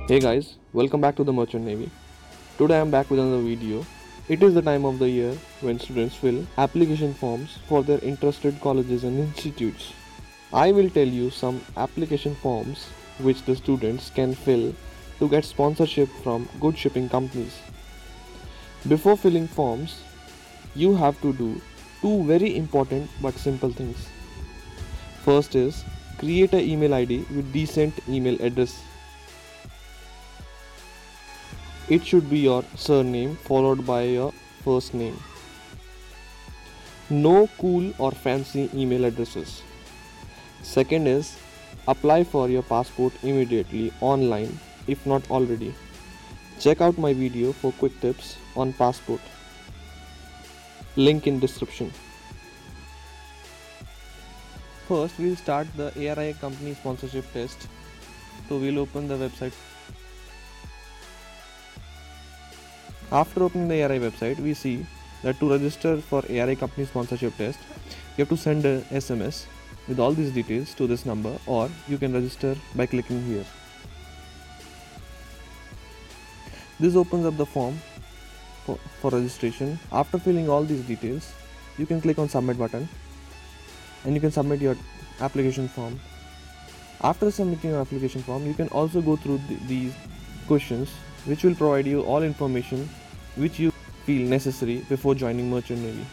Hey guys, welcome back to the Merchant Navy. Today I am back with another video. It is the time of the year when students fill application forms for their interested colleges and institutes. I will tell you some application forms which the students can fill to get sponsorship from good shipping companies. Before filling forms, you have to do two very important but simple things. First is create an email ID with decent email address. It should be your surname followed by your first name. No cool or fancy email addresses. Second is apply for your passport immediately online if not already. Check out my video for quick tips on passport. Link in description. First we'll start the ARI company sponsorship test. So we'll open the website. After opening the ARI website, we see that to register for ARI company sponsorship test, you have to send a SMS with all these details to this number, or you can register by clicking here. This opens up the form for registration. After filling all these details, you can click on submit button and you can submit your application form. After submitting your application form, you can also go through these questions which will provide you all information which you feel necessary before joining Merchant Navy.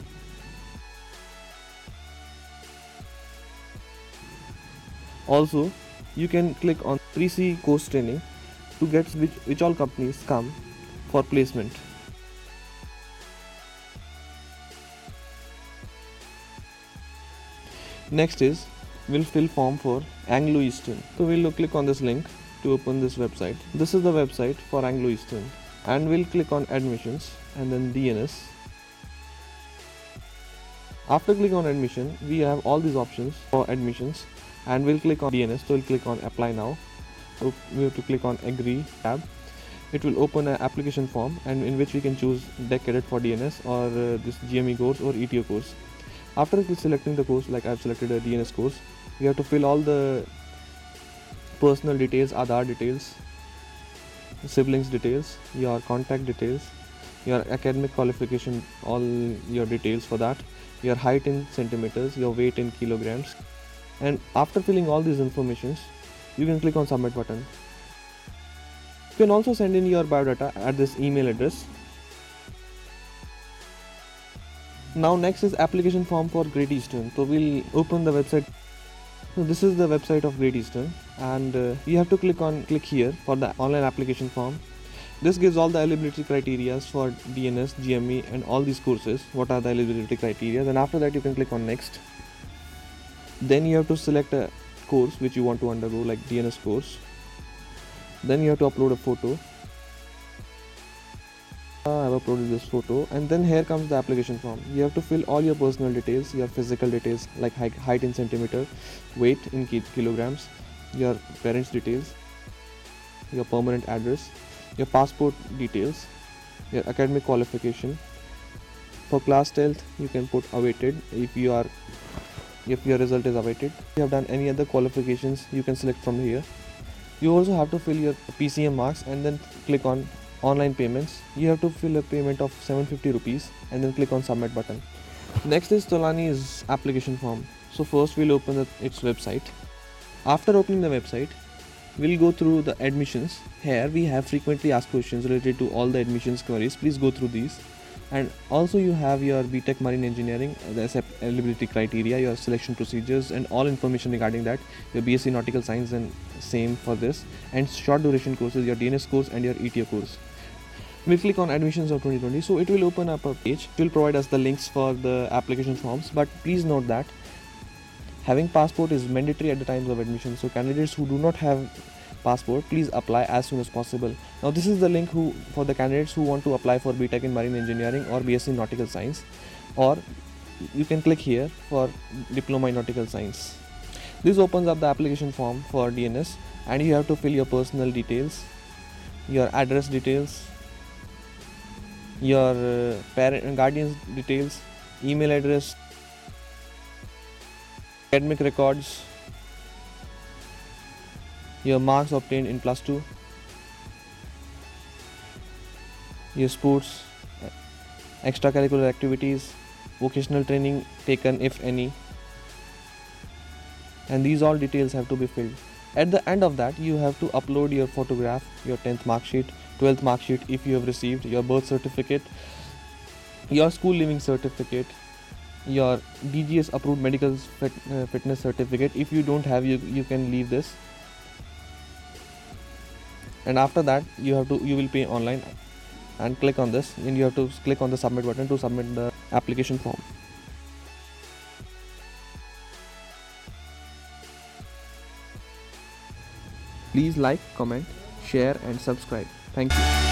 Also, you can click on 3C course training to get which all companies come for placement. Next is we'll fill form for Anglo Eastern. So we'll click on this link to open this website. This is the website for Anglo Eastern, and we'll click on admissions and then DNS. After clicking on admission, we have all these options for admissions, and we'll click on DNS. So we'll click on apply now. So we have to click on agree tab. It will open an application form, and in which we can choose Deck Cadet for DNS or this GME course or ETO course. After selecting the course, like I've selected a DNS course, you have to fill all the personal details, Aadhaar details, siblings details, your contact details, your academic qualification, all your details for that, your height in centimeters, your weight in kilograms. And after filling all these informations, you can click on submit button. You can also send in your biodata at this email address. Now next is application form for Great Eastern. So we'll open the website. So this is the website of Great Eastern, and you have to click here for the online application form. This gives all the eligibility criteria for DNS, GME and all these courses. What are the eligibility criteria, and after that you can click on next. Then you have to select a course which you want to undergo, like DNS course. Then you have to upload a photo. I have uploaded this photo, and then here comes the application form. You have to fill all your personal details, your physical details like height in centimeter, weight in kilograms, your parents' details, your permanent address, your passport details, your academic qualification. For class 12th, you can put awaited if your result is awaited. If you have done any other qualifications, you can select from here. You also have to fill your PCM marks and then click on online payments. You have to fill a payment of 750 rupees and then click on submit button. Next is Tolani's application form. So first we'll open its website. After opening the website, we'll go through the admissions. Here we have frequently asked questions related to all the admissions queries. Please go through these. And also you have your BTech Marine Engineering, the eligibility criteria, your selection procedures and all information regarding that, your BSc Nautical Science and same for this, and short duration courses, your DNS course and your ETO course. We'll click on admissions of 2020, so it will open up a page. It will provide us the links for the application forms, but please note that having passport is mandatory at the times of admission, so candidates who do not have passport, please apply as soon as possible. Now this is the link for the candidates who want to apply for BTech in Marine Engineering or BSc Nautical Science, or you can click here for Diploma in Nautical Science. This opens up the application form for DNS, and you have to fill your personal details, your address details, your parent and guardian's details, email address, academic records, your marks obtained in plus 2, your sports, extracurricular activities, vocational training taken if any, and these all details have to be filled. At the end of that, you have to upload your photograph, your 10th mark sheet, 12th mark sheet if you have received, your birth certificate, your school leaving certificate, your DGS approved medical fitness certificate. If you don't have, you can leave this. And after that, you will pay online and click on this, and you have to click on the submit button to submit the application form. Please like, comment, share and subscribe. Thank you.